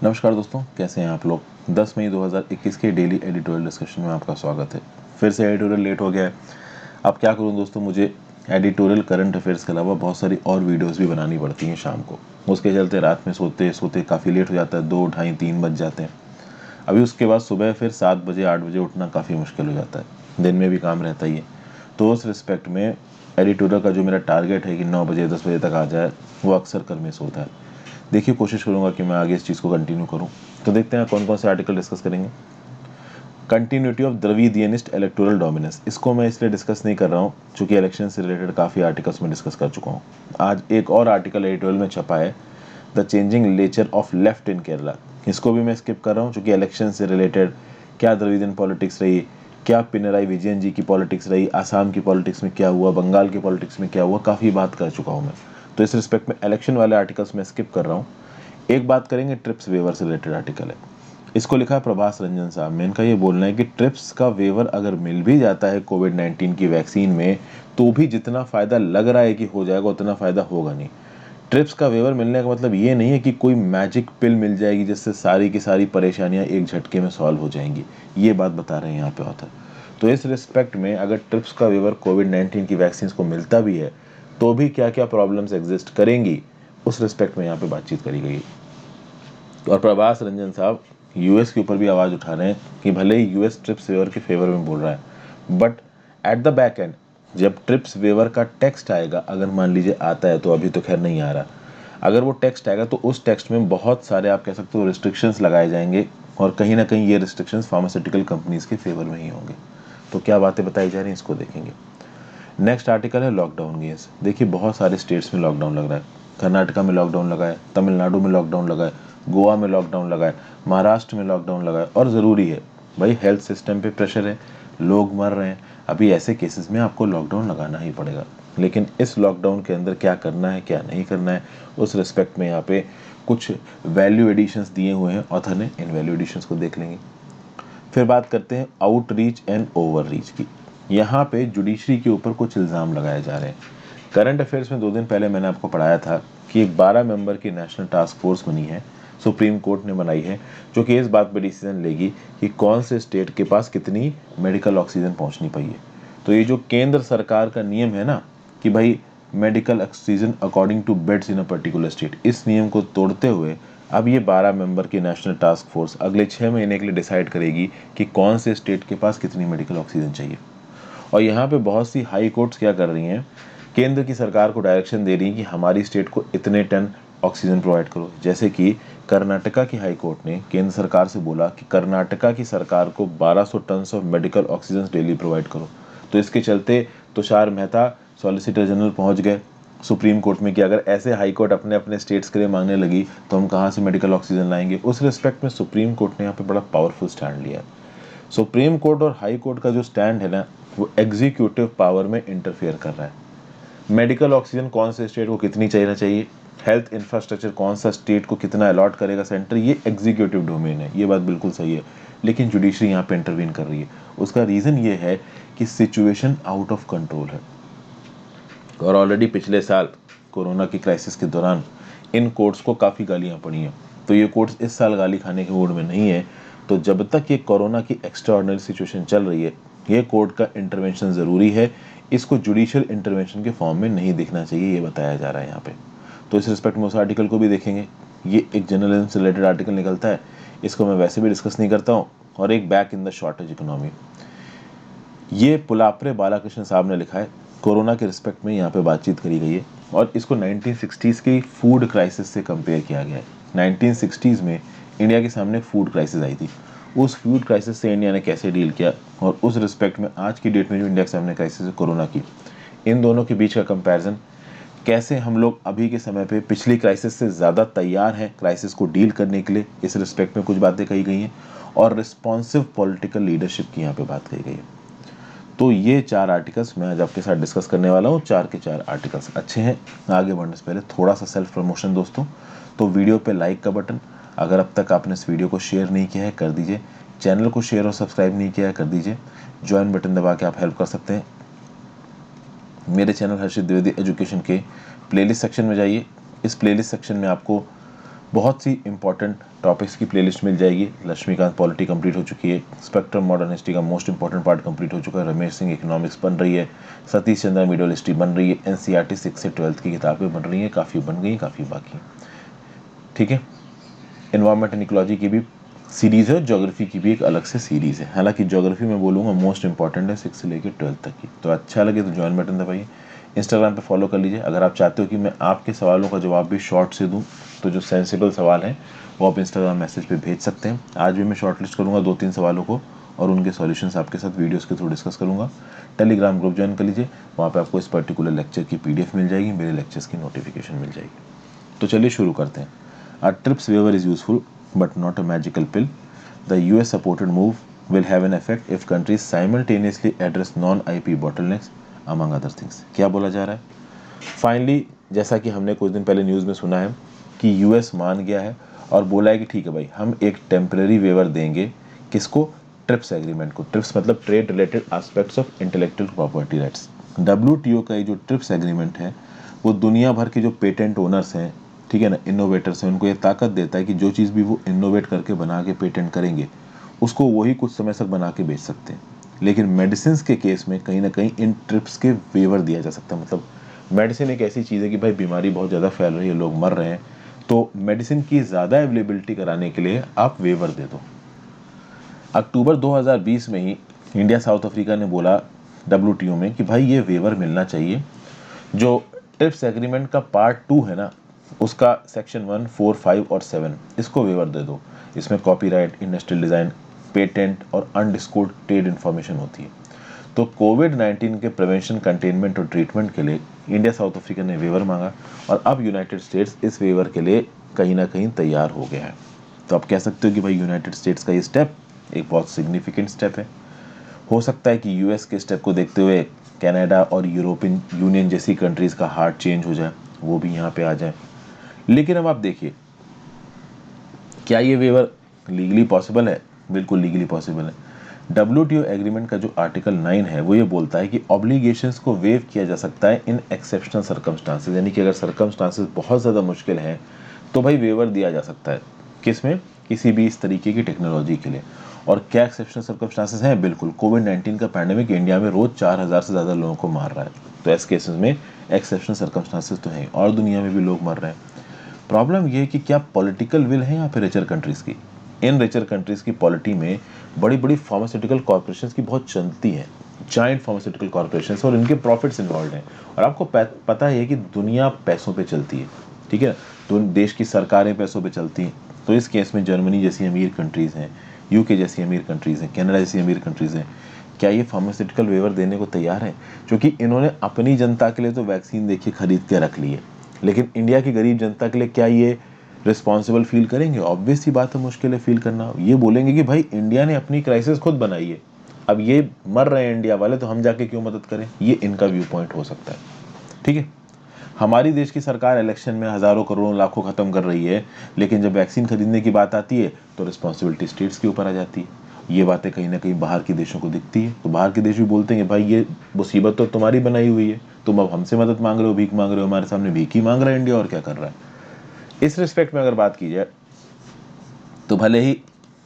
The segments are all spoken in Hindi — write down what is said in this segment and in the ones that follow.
नमस्कार दोस्तों, कैसे हैं आप लोग। 10 मई 2021 के डेली एडिटोरियल डिस्कशन में आपका स्वागत है। फिर से एडिटोरियल लेट हो गया है। अब क्या करूं दोस्तों, मुझे एडिटोरियल करंट अफेयर्स के अलावा बहुत सारी और वीडियोस भी बनानी पड़ती हैं शाम को। उसके चलते रात में सोते सोते काफ़ी लेट हो जाता है, 2 ढाई 3 बज जाते हैं। अभी उसके बाद सुबह फिर 7 बजे 8 बजे उठना काफ़ी मुश्किल हो जाता है। दिन में भी काम रहता ही है। तो उस रिस्पेक्ट में एडिटोरियल का जो मेरा टारगेट है कि 9 बजे 10 बजे तक आ जाए, वो अक्सर कर मिस होता है। देखिए, कोशिश करूंगा कि मैं आगे इस चीज़ को कंटिन्यू करूं। तो देखते हैं कौन कौन से आर्टिकल डिस्कस करेंगे। कंटिन्यूटी ऑफ द्रविडियनिस्ट इलेक्टोरल डोमिनेंस, इसको मैं इसलिए डिस्कस नहीं कर रहा हूं क्योंकि इलेक्शन से रिलेटेड काफ़ी आर्टिकल्स में डिस्कस कर चुका हूं। आज एक और आर्टिकल एडिटोरियल में छपा है, the changing nature of left in Kerala. इसको भी मैं स्किप कर रहा हूँ क्योंकि इलेक्शन से रिलेटेड क्या द्रविडियन पॉलिटिक्स रही, क्या पिनराई विजयन जी की पॉलिटिक्स रही, आसाम की पॉलिटिक्स में क्या हुआ, बंगाल की पॉलिटिक्स में क्या हुआ, काफ़ी बात कर चुका हूँ मैं। तो इस रिस्पेक्ट में इलेक्शन वाले आर्टिकल्स में स्किप कर रहा हूँ। एक बात करेंगे, ट्रिप्स वेवर से रिलेटेड आर्टिकल है। इसको लिखा है प्रभास रंजन साहब ने। इनका ये बोलना है कि ट्रिप्स का वेवर अगर मिल भी जाता है कोविड-19 की वैक्सीन में, तो भी जितना फ़ायदा लग रहा है कि हो जाएगा उतना फ़ायदा होगा नहीं। ट्रिप्स का वेवर मिलने का मतलब ये नहीं है कि कोई मैजिक पिल मिल जाएगी जिससे सारी की सारी परेशानियां एक झटके में सॉल्व हो जाएंगी। ये बात बता रहे हैं यहाँ पे ऑथर। तो इस रिस्पेक्ट में अगर ट्रिप्स का वेवर कोविड-19 की वैक्सीन को मिलता भी है, तो भी क्या क्या प्रॉब्लम्स एग्जिस्ट करेंगी, उस रिस्पेक्ट में यहाँ पे बातचीत करी गई। और प्रभास रंजन साहब यूएस के ऊपर भी आवाज़ उठा रहे हैं कि भले ही यूएस ट्रिप्स वेवर के फेवर में बोल रहा है, but at the back and जब ट्रिप्स वेवर का टेक्स्ट आएगा, अगर मान लीजिए आता है, तो अभी तो खैर नहीं आ रहा, अगर वो टेक्स्ट आएगा तो उस टेक्स्ट में बहुत सारे आप कह सकते हो रिस्ट्रिक्शंस लगाए जाएंगे, और कहीं ना कहीं ये रिस्ट्रिक्शंस फार्मास्यूटिकल कंपनीज के फेवर में ही होंगे। तो क्या बातें बताई जा रही हैं, इसको देखेंगे। नेक्स्ट आर्टिकल है लॉकडाउन गेस। देखिए, बहुत सारे स्टेट्स में लॉकडाउन लग रहा है। कर्नाटका में लॉकडाउन लगा है, तमिलनाडु में लॉकडाउन लगा है, गोवा में लॉकडाउन लगा है, महाराष्ट्र में लॉकडाउन लगा है। और ज़रूरी है भाई, हेल्थ सिस्टम पे प्रेशर है, लोग मर रहे हैं। अभी ऐसे केसेस में आपको लॉकडाउन लगाना ही पड़ेगा। लेकिन इस लॉकडाउन के अंदर क्या करना है क्या नहीं करना है, उस रिस्पेक्ट में यहाँ पे कुछ वैल्यू एडिशंस दिए हुए हैं ऑथर ने। इन वैल्यू एडिशंस को देख लेंगे। फिर बात करते हैं आउटरीच एंड ओवररीच की। यहाँ पे जुडिशरी के ऊपर कुछ इल्ज़ाम लगाए जा रहे हैं। करंट अफेयर्स में 2 दिन पहले मैंने आपको पढ़ाया था कि एक 12 मेंबर की नेशनल टास्क फोर्स बनी है, सुप्रीम कोर्ट ने बनाई है, जो कि इस बात पर डिसीजन लेगी कि कौन से स्टेट के पास कितनी मेडिकल ऑक्सीजन पहुंचनी चाहिए। तो ये जो केंद्र सरकार का नियम है ना कि भाई medical oxygen according to beds in a particular state, इस नियम को तोड़ते हुए अब ये 12 मेंबर की नेशनल टास्क फोर्स अगले 6 महीने के लिए डिसाइड करेगी कि कौन से स्टेट के पास कितनी मेडिकल ऑक्सीजन चाहिए। और यहाँ पे बहुत सी हाई कोर्ट्स क्या कर रही हैं, केंद्र की सरकार को डायरेक्शन दे रही हैं कि हमारी स्टेट को इतने टन ऑक्सीजन प्रोवाइड करो। जैसे कि कर्नाटका की हाई कोर्ट ने केंद्र सरकार से बोला कि कर्नाटका की सरकार को 1200 ton of medical oxygen daily provide करो। तो इसके चलते तुषार मेहता सॉलिसिटर जनरल पहुंच गए सुप्रीम कोर्ट में कि अगर ऐसे हाई कोर्ट अपने अपने स्टेट्स के लिए मांगने लगी तो हम कहाँ से मेडिकल ऑक्सीजन लाएंगे। उस रिस्पेक्ट में सुप्रीम कोर्ट ने यहाँ पे बड़ा पावरफुल स्टैंड लिया है। सुप्रीम कोर्ट और हाई कोर्ट का जो स्टैंड है ना, वो एग्जीक्यूटिव पावर में इंटरफेयर कर रहा है। मेडिकल ऑक्सीजन कौन से स्टेट को कितनी चाहिए, हेल्थ इंफ्रास्ट्रक्चर कौन सा स्टेट को कितना अलॉट करेगा सेंटर, ये एग्जीक्यूटिव डोमेन है। ये बात बिल्कुल सही है, लेकिन जुडिशरी यहाँ पे इंटरवीन कर रही है। उसका रीज़न ये है कि सिचुएशन आउट ऑफ कंट्रोल है, और ऑलरेडी पिछले साल कोरोना की क्राइसिस के दौरान इन कोर्ट्स को काफ़ी गालियाँ पड़ी हैं। तो ये कोर्ट्स इस साल गाली खाने के मूड में नहीं है। तो जब तक ये कोरोना की एक्स्ट्राऑर्डिनरी सिचुएशन चल रही है, ये कोर्ट का इंटरवेंशन ज़रूरी है। इसको जुडिशियल इंटरवेंशन के फॉर्म में नहीं दिखना चाहिए, ये बताया जा रहा है यहाँ पे। तो इस रिस्पेक्ट में उस आर्टिकल को भी देखेंगे। ये एक जर्नलिज्म से रिलेटेड आर्टिकल निकलता है, इसको मैं वैसे भी डिस्कस नहीं करता हूँ। और एक back in the shortage economy, ये पुलाप्रे बालाकृष्ण साहब ने लिखा है। कोरोना के रिस्पेक्ट में यहाँ पे बातचीत करी गई है, और इसको 1960s की फूड क्राइसिस से कंपेयर किया गया है। 1960s में इंडिया के सामने फूड क्राइसिस आई थी। उस फूड क्राइसिस से इंडिया ने कैसे डील किया, और उस रिस्पेक्ट में आज की डेट में जो इंडिया के सामने क्राइसिस है कोरोना की, इन दोनों के बीच का कंपैरिजन, कैसे हम लोग अभी के समय पे पिछली क्राइसिस से ज़्यादा तैयार हैं क्राइसिस को डील करने के लिए, इस रिस्पेक्ट में कुछ बातें कही गई हैं। और रिस्पॉन्सिव पॉलिटिकल लीडरशिप की यहाँ पे बात कही गई है। तो ये 4 आर्टिकल्स मैं आज आपके साथ डिस्कस करने वाला हूँ। 4 के 4 आर्टिकल्स अच्छे हैं। आगे बढ़ने से पहले थोड़ा सा सेल्फ प्रमोशन दोस्तों। तो वीडियो पे लाइक का बटन, अगर अब तक आपने इस वीडियो को शेयर नहीं किया है कर दीजिए। चैनल को शेयर और सब्सक्राइब नहीं किया है कर दीजिए। ज्वाइन बटन दबा के आप हेल्प कर सकते हैं। मेरे चैनल हर्षित द्विवेदी एजुकेशन के प्लेलिस्ट सेक्शन में जाइए। इस प्लेलिस्ट सेक्शन में आपको बहुत सी इंपॉर्टेंट टॉपिक्स की प्लेलिस्ट मिल जाएगी। लक्ष्मीकांत पॉलिटी कंप्लीट हो चुकी है, स्पेक्ट्रम मॉडर्न हिस्ट्री का मोस्ट इंपॉर्टेंट पार्ट कंप्लीट हो चुका है, रमेश सिंह इकोनॉमिक्स बन रही है, सतीश चंद्र मिडियल हिस्ट्री बन रही है, एनसीईआरटी 6 से 12th की किताबें बन रही हैं, काफ़ी बन गई, काफ़ी बाकी। ठीक है, एनवायरमेंट एंड इकोलॉजी की भी सीरीज़ है, ज्योग्राफी की भी एक अलग से सीरीज़ है। हालांकि ज्योग्राफी में बोलूँगा मोस्ट इंपॉर्टेंट है 6 से लेकर 12th तक की। तो अच्छा लगे तो ज्वाइन बटन दबाइए, इंस्टाग्राम पे फॉलो कर लीजिए। अगर आप चाहते हो कि मैं आपके सवालों का जवाब भी शॉर्ट से दूं, तो जो सेंसिबल सवाल हैं वो आप इंस्टाग्राम मैसेज पे भेज सकते हैं। आज भी मैं शॉर्टलिस्ट करूँगा 2-3 सवालों को और उनके सॉल्यूशंस आपके साथ वीडियोस के थ्रू डिस्कस करूँगा। टेलीग्राम ग्रुप ज्वाइन कर लीजिए, वहाँ पे आपको इस पर्टिकुलर लेक्चर की PDF मिल जाएगी, मेरे लेक्चर्स की नोटिफिकेशन मिल जाएगी। तो चलिए शुरू करते हैं। A TRIPS waiver is useful but not a magical pill. The US supported move will have an effect if countries simultaneously address non-IP bottlenecks among other things. क्या बोला जा रहा है? फाइनली जैसा कि हमने कुछ दिन पहले न्यूज़ में सुना है कि यूएस मान गया है और बोला है कि ठीक है भाई, हम एक टेम्पररी वेवर देंगे। किसको? ट्रिप्स एग्रीमेंट को। ट्रिप्स मतलब trade related aspects of intellectual property rights. WTO का ये जो ट्रिप्स एग्रीमेंट है वो दुनिया भर के जो पेटेंट ओनर्स हैं, ठीक है ना, इनोवेटर्स हैं, उनको ये ताकत देता है कि जो चीज़ भी वो इनोवेट करके बना के पेटेंट करेंगे उसको वही कुछ समय तक बना के बेच सकते हैं। लेकिन मेडिसिन के केस में कहीं ना कहीं इन ट्रिप्स के वेवर दिया जा सकता है। मतलब मेडिसिन एक ऐसी चीज़ है कि भाई बीमारी बहुत ज़्यादा फैल रही है, लोग मर रहे हैं, तो मेडिसिन की ज़्यादा अवेलेबिलिटी कराने के लिए आप वेवर दे दो। अक्टूबर 2020 में ही इंडिया साउथ अफ्रीका ने बोला WTO में कि भाई ये वेवर मिलना चाहिए। जो ट्रिप्स एग्रीमेंट का पार्ट 2 है ना, उसका सेक्शन 1, 4, 5 और 7 इसको वेवर दे दो। इसमें कॉपीराइट, इंडस्ट्रियल डिज़ाइन, पेटेंट और अनडिस्क्लोज्ड ट्रेड इन्फॉर्मेशन होती है। तो कोविड-19 के प्रिवेंशन, कंटेनमेंट और ट्रीटमेंट के लिए इंडिया साउथ अफ्रीका ने वेवर मांगा और अब यूनाइटेड स्टेट्स इस वेवर के लिए कहीं ना कहीं तैयार हो गया है। तो आप कह सकते हो कि भाई यूनाइटेड स्टेट्स का ये स्टेप एक बहुत सिग्निफिकेंट स्टेप है। हो सकता है कि यूएस के स्टेप को देखते हुए कनाडा और यूरोपियन यूनियन जैसी कंट्रीज़ का हार्ट चेंज हो जाए, वो भी यहाँ पे आ जाए। लेकिन अब आप देखिए, क्या ये वेवर लीगली पॉसिबल है? बिल्कुल लीगली पॉसिबल है। WTO एग्रीमेंट का जो आर्टिकल 9 है वो ये बोलता है कि ऑब्लिगेशंस को वेव किया जा सकता है इन एक्सेप्शनल सर्कमस्टांसेस, यानी कि अगर सर्कमस्टांसेस बहुत ज़्यादा मुश्किल हैं तो भाई वेवर दिया जा सकता है। किसमें? किसी भी इस तरीके की टेक्नोलॉजी के लिए। और क्या एक्सेप्शनल सर्कमस्टांसेस हैं? बिल्कुल, कोविड-19 का पैंडेमिक इंडिया में रोज 4000 से ज़्यादा लोगों को मार रहा है, तो ऐसे केसेस में एक्सेप्शनल सर्कमस्टांसेस तो हैं और दुनिया में भी लोग मर रहे हैं। प्रॉब्लम ये है कि क्या पॉलिटिकल विल है यहाँ पे रिचर कंट्रीज़ की। इन रिचर कंट्रीज़ की पॉलिटी में बड़ी बड़ी फार्मास्यूटिकल कॉर्पोरेशंस की बहुत चलती है, जाइंट फार्मास्यूटिकल कॉर्पोरेशंस, और इनके प्रॉफिट्स इन्वॉल्व हैं। और आपको पता है कि दुनिया पैसों पे चलती है, ठीक है। तो देश की सरकारें पैसों पे चलती हैं। तो इस केस में जर्मनी जैसी अमीर कंट्रीज़ हैं, UK जैसी अमीर कंट्रीज़ हैं, कनाडा जैसी अमीर कंट्रीज़ हैं, क्या ये फार्मास्यूटिकल वेवर देने को तैयार हैं? क्योंकि इन्होंने अपनी जनता के लिए तो वैक्सीन देखिए खरीद के रख ली है, लेकिन इंडिया की गरीब जनता के लिए क्या ये रिस्पॉन्सिबल फील करेंगे? ऑब्वियस सी बात है, मुश्किल है फील करना। ये बोलेंगे कि भाई इंडिया ने अपनी क्राइसिस खुद बनाई है, अब ये मर रहे हैं इंडिया वाले, तो हम जाके क्यों मदद करें? ये इनका व्यू पॉइंट हो सकता है, ठीक है। हमारी देश की सरकार इलेक्शन में हजारों करोड़ों लाखों खत्म कर रही है, लेकिन जब वैक्सीन खरीदने की बात आती है तो रिस्पॉन्सिबिलिटी स्टेट्स के ऊपर आ जाती है। ये बातें कहीं ना कहीं बाहर के देशों को दिखती है, तो बाहर के देश भी बोलते हैं भाई ये मुसीबत तो तुम्हारी बनाई हुई है, तुम अब हमसे मदद मांग रहे हो, भीख मांग रहे हो, हमारे सामने भीख ही मांग रहा है इंडिया, और क्या कर रहा है। इस रिस्पेक्ट में अगर बात की जाए तो भले ही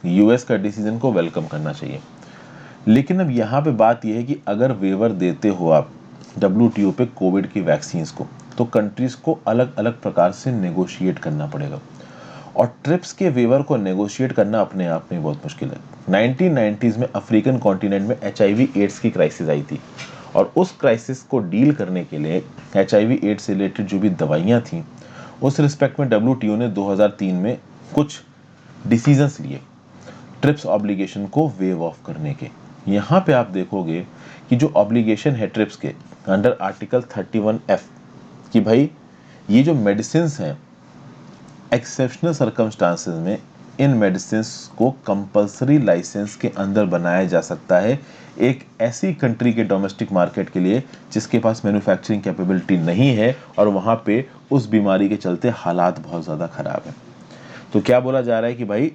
यूएस का डिसीजन को वेलकम करना चाहिए, लेकिन अब यहाँ पे बात यह है कि अगर वेवर देते हो आप WTO पे कोविड की वैक्सीन को, तो कंट्रीज को अलग अलग प्रकार से नेगोशिएट करना पड़ेगा। और ट्रिप्स के वेवर को नेगोशिएट करना अपने आप में बहुत मुश्किल है। 1990s में अफ्रीकन कॉन्टिनेंट में HIV एड्स की क्राइसिस आई थी, और उस क्राइसिस को डील करने के लिए HIV एड्स से रिलेटेड जो भी दवाइयाँ थी, उस रिस्पेक्ट में WTO ने 2003 में कुछ डिसीजंस लिए ट्रिप्स ऑब्लिगेशन को वेव ऑफ करने के। यहाँ पे आप देखोगे कि जो ऑब्लिगेशन है ट्रिप्स के अंडर आर्टिकल 31F, कि भाई ये जो मेडिसिन हैं, एक्सेप्शनल सर्कमस्टांसेस में इन मेडिसिन को कंपलसरी लाइसेंस के अंदर बनाया जा सकता है एक ऐसी कंट्री के डोमेस्टिक मार्केट के लिए जिसके पास मैन्युफैक्चरिंग कैपेबिलिटी नहीं है और वहाँ पे उस बीमारी के चलते हालात बहुत ज़्यादा ख़राब हैं। तो क्या बोला जा रहा है कि भाई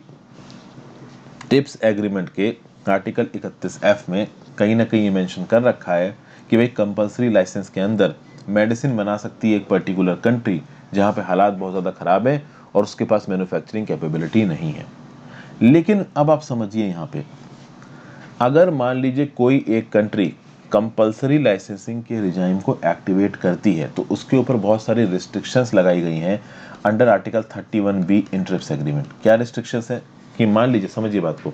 ट्रिप्स एग्रीमेंट के आर्टिकल 31F में कहीं ना कहीं ये मेंशन कर रखा है कि भाई कंपलसरी लाइसेंस के अंदर मेडिसिन बना सकती है एक पर्टिकुलर कंट्री जहाँ पे हालात बहुत ज़्यादा ख़राब है, और उसके पास मैन्युफैक्चरिंग कैपेबिलिटी नहीं है। लेकिन अब आप समझिए, यहाँ पे अगर मान लीजिए कोई एक कंट्री कंपल्सरी लाइसेंसिंग के रिजाइम को एक्टिवेट करती है तो उसके ऊपर बहुत सारी रिस्ट्रिक्शंस लगाई गई हैं अंडर आर्टिकल 31B इन ट्रिप्स एग्रीमेंट। क्या रिस्ट्रिक्शंस है कि मान लीजिए, समझिए बात को,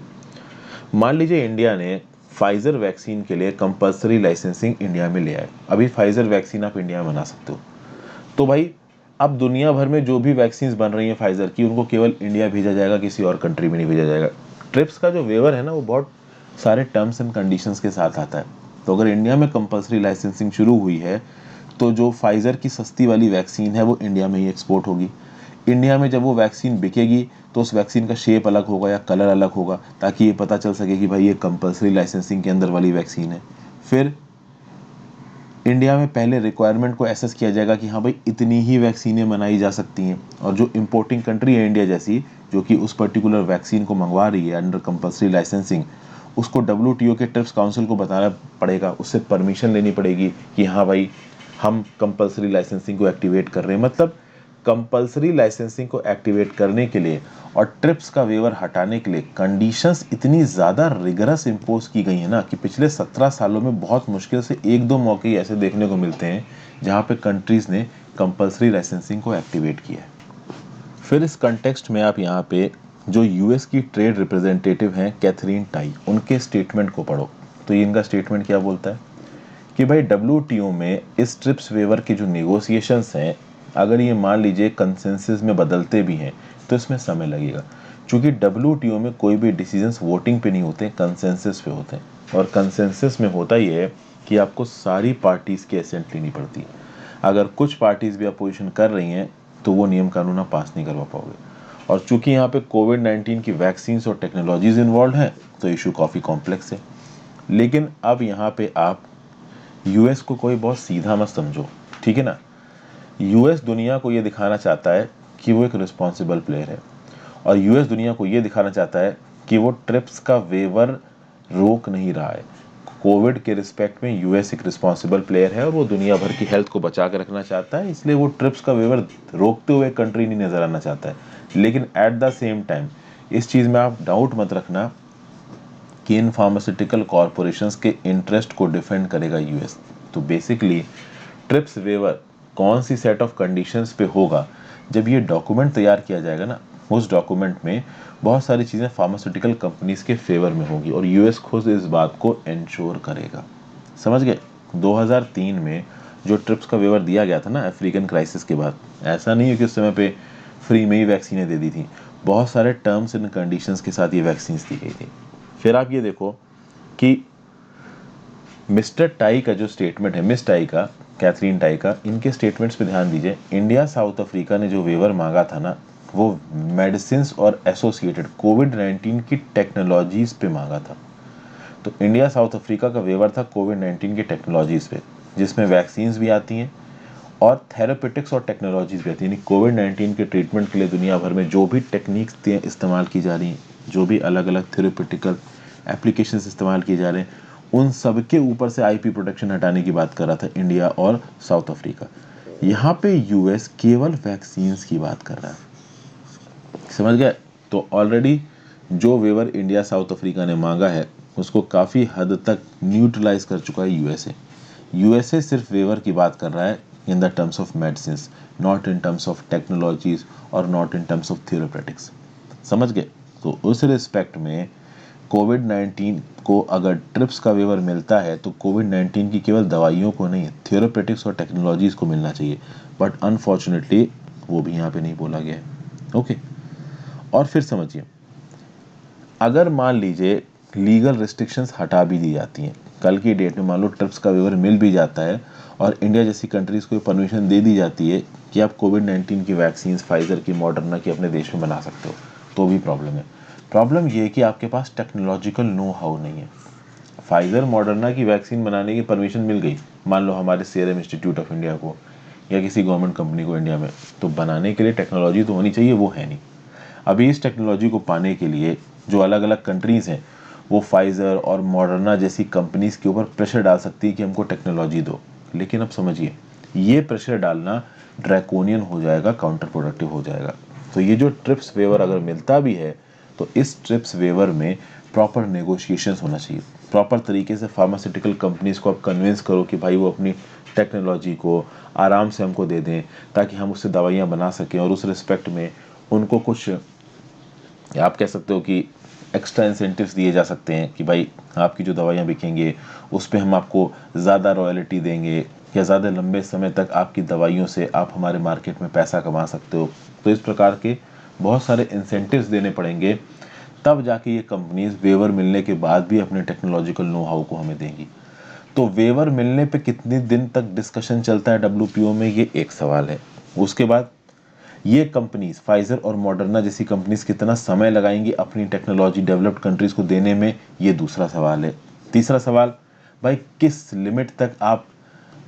मान लीजिए इंडिया ने फाइजर वैक्सीन के लिए कंपल्सरी लाइसेंसिंग इंडिया में ले आए। अभी फाइजर वैक्सीन आप इंडिया में बना सकते हो, तो भाई अब दुनिया भर में जो भी वैक्सीन बन रही है फाइजर की, उनको केवल इंडिया भेजा जाएगा, किसी और कंट्री में नहीं भेजा जाएगा। ट्रिप्स का जो वेवर है ना, वो बहुत सारे टर्म्स एंड कंडीशंस के साथ आता है। तो अगर इंडिया में कंपल्सरी लाइसेंसिंग शुरू हुई है तो जो फाइजर की सस्ती वाली वैक्सीन है वो इंडिया में ही एक्सपोर्ट होगी। इंडिया में जब वो वैक्सीन बिकेगी तो उस वैक्सीन का शेप अलग होगा या कलर अलग होगा, ताकि ये पता चल सके कि भाई ये कंपल्सरी लाइसेंसिंग के अंदर वाली वैक्सीन है। फिर इंडिया में पहले रिक्वायरमेंट को एसेस किया जाएगा कि हाँ भाई इतनी ही वैक्सीनें बनाई जा सकती हैं, और जो इंपोर्टिंग कंट्री है इंडिया जैसी, जो कि उस पर्टिकुलर वैक्सीन को मंगवा रही है अंडर कंपल्सरी लाइसेंसिंग, उसको WTO के ट्रिप्स काउंसिल को बताना पड़ेगा, उससे परमिशन लेनी पड़ेगी कि हाँ भाई हम कंपल्सरी लाइसेंसिंग को एक्टिवेट कर रहे हैं। मतलब कंपल्सरी लाइसेंसिंग को एक्टिवेट करने के लिए और ट्रिप्स का वेवर हटाने के लिए कंडीशंस इतनी ज़्यादा रिगरस इम्पोज की गई है ना, कि पिछले 17 सालों में बहुत मुश्किल से एक दो मौके ऐसे देखने को मिलते हैं जहाँ पे कंट्रीज़ ने कंपल्सरी लाइसेंसिंग को एक्टिवेट किया है। फिर इस कंटेक्स्ट में आप यहाँ पे जो यूएस की ट्रेड रिप्रेजेंटेटिव हैं कैथरीन टाई, उनके स्टेटमेंट को पढ़ो। तो ये इनका स्टेटमेंट क्या बोलता है कि भाई WTO में इस ट्रिप्स वेवर के जो नेगोशिएशंस हैं, अगर ये मान लीजिए कंसेंसस में बदलते भी हैं तो इसमें समय लगेगा, क्योंकि WTO में कोई भी डिसीजंस वोटिंग पे नहीं होते, कंसेंसस पे होते हैं। और कंसेंसस में होता ही है कि आपको सारी पार्टीज़ की एसेंट लेनी पड़ती है। अगर कुछ पार्टीज़ भी अपोजिशन कर रही हैं तो वो नियम कानून आप पास नहीं करवा पाओगे। और चूंकि यहाँ पे कोविड-19 की वैक्सीन और टेक्नोलॉजीज इन्वॉल्व हैं तो इशू काफ़ी कॉम्प्लेक्स है। लेकिन अब यहाँ पे आप यूएस को कोई बहुत सीधा मत समझो, ठीक है ना। यूएस दुनिया को ये दिखाना चाहता है कि वो एक रिस्पॉन्सिबल प्लेयर है, और यूएस दुनिया को ये दिखाना चाहता है कि वो ट्रिप्स का वेवर रोक नहीं रहा है। कोविड के रिस्पेक्ट में यूएस एक रिस्पॉन्सिबल प्लेयर है और वो दुनिया भर की हेल्थ को बचा कर रखना चाहता है, इसलिए वो ट्रिप्स का वेवर रोकते हुए कंट्री नहीं नजर आना चाहता है। लेकिन एट द सेम टाइम इस चीज़ में आप डाउट मत रखना कि इन फार्मास्यूटिकल कॉरपोरेशंस के इंटरेस्ट को डिफेंड करेगा यूएस। तो बेसिकली ट्रिप्स वेवर कौन सी सेट ऑफ कंडीशंस पे होगा, जब ये डॉक्यूमेंट तैयार किया जाएगा ना, उस डॉक्यूमेंट में बहुत सारी चीज़ें फार्मास्यूटिकल कंपनीज के फेवर में होगी और यूएस खुद इस बात को इंश्योर करेगा। समझ गए। 2003 में जो ट्रिप्स का वेवर दिया गया था ना अफ्रीकन क्राइसिस के बाद, ऐसा नहीं है कि उस समय पे फ्री में ही वैक्सीनें दे दी थी, बहुत सारे टर्म्स एंड कंडीशंस के साथ ये वैक्सीन दी गई थी। फिर आप ये देखो कि मिस्टर टाई का जो स्टेटमेंट है, मिस टाई का, कैथरीन टाई का, इनके स्टेटमेंट्स पे ध्यान दीजिए। इंडिया साउथ अफ्रीका ने जो वेवर मांगा था ना, वो मेडिसिन और एसोसिएटेड कोविड-19 की टेक्नोलॉजीज पे मांगा था। तो इंडिया साउथ अफ्रीका का वेवर था कोविड-19 की टेक्नोलॉजीज पे, जिसमें वैक्सीन्स भी आती हैं और थेरापेटिक्स और टेक्नोलॉजीज भी आती हैं। कोविड-19 के ट्रीटमेंट के लिए दुनिया भर में जो भी टेक्निक्स इस्तेमाल की जा रही हैं, जो भी अलग अलग थेरापेटिकल एप्लीकेशंस इस्तेमाल किए जा रहे हैं, उन सब के ऊपर से आईपी प्रोटेक्शन हटाने की बात कर रहा था इंडिया और साउथ अफ्रीका। यहाँ पे यूएस केवल वैक्सीन्स की बात कर रहा है। समझ गए। तो ऑलरेडी जो वेवर इंडिया साउथ अफ्रीका ने मांगा है उसको काफ़ी हद तक न्यूट्रलाइज कर चुका है यूएसए। यूएसए सिर्फ वेवर की बात कर रहा है in the terms of medicine, not in terms of technologies और not in terms of therapeutics. समझ गए। तो उस रिस्पेक्ट में कोविड-19 को अगर ट्रिप्स का वेवर मिलता है तो कोविड-19 की केवल दवाइयों को नहीं, थेरापेटिक्स और टेक्नोलॉजीज को मिलना चाहिए। बट अनफॉर्चुनेटली वो भी यहाँ पे नहीं बोला गया है। ओके। और फिर समझिए, अगर मान लीजिए लीगल रिस्ट्रिक्शंस हटा भी दी जाती हैं, कल की डेट में मान लो ट्रिप्स का वेवर मिल भी जाता है और इंडिया जैसी कंट्रीज को परमिशन दे दी जाती है कि आप कोविड-19 की वैक्सीन फाइजर की, मॉडर्ना की अपने देश में बना सकते हो, तो भी प्रॉब्लम है। प्रॉब्लम ये है कि आपके पास टेक्नोलॉजिकल नो हाउ नहीं है। फाइजर मॉडर्ना की वैक्सीन बनाने की परमिशन मिल गई मान लो हमारे सीरम इंस्टीट्यूट ऑफ इंडिया को या किसी गवर्नमेंट कंपनी को इंडिया में, तो बनाने के लिए टेक्नोलॉजी तो होनी चाहिए, वो है नहीं। अभी इस टेक्नोलॉजी को पाने के लिए जो अलग अलग कंट्रीज़ हैं वो फाइजर और मॉडर्ना जैसी कंपनीज के ऊपर प्रेशर डाल सकती है कि हमको टेक्नोलॉजी दो। लेकिन अब समझिए, ये प्रेशर डालना ड्रैकोनियन हो जाएगा, काउंटर प्रोडक्टिव हो जाएगा। तो ये जो ट्रिप्स वेवर अगर मिलता भी है तो इस ट्रिप्स वेवर में प्रॉपर नेगोशिएशंस होना चाहिए। प्रॉपर तरीके से फार्मास्यूटिकल कंपनीज को आप कन्विंस करो कि भाई वो अपनी टेक्नोलॉजी को आराम से हमको दे दें ताकि हम उससे दवाइयाँ बना सकें, और उस रिस्पेक्ट में उनको कुछ आप कह सकते हो कि एक्स्ट्रा इंसेंटिव्स दिए जा सकते हैं कि भाई आपकी जो दवाइयाँ बिकेंगे उस पर हम आपको ज़्यादा रॉयल्टी देंगे, या ज़्यादा लंबे समय तक आपकी दवाइयों से आप हमारे मार्केट में पैसा कमा सकते हो। तो इस प्रकार के बहुत सारे इंसेंटिव्स देने पड़ेंगे, तब जाके ये कंपनीज वेवर मिलने के बाद भी अपने टेक्नोलॉजिकल नो हाउ को हमें देंगी। तो वेवर मिलने पे कितने दिन तक डिस्कशन चलता है डब्ल्यूपीओ में, ये एक सवाल है। उसके बाद ये कंपनीज फाइजर और मॉडर्ना जैसी कंपनीज कितना समय लगाएंगी अपनी टेक्नोलॉजी डेवलप्ड कंट्रीज को देने में, ये दूसरा सवाल है। तीसरा सवाल, भाई किस लिमिट तक आप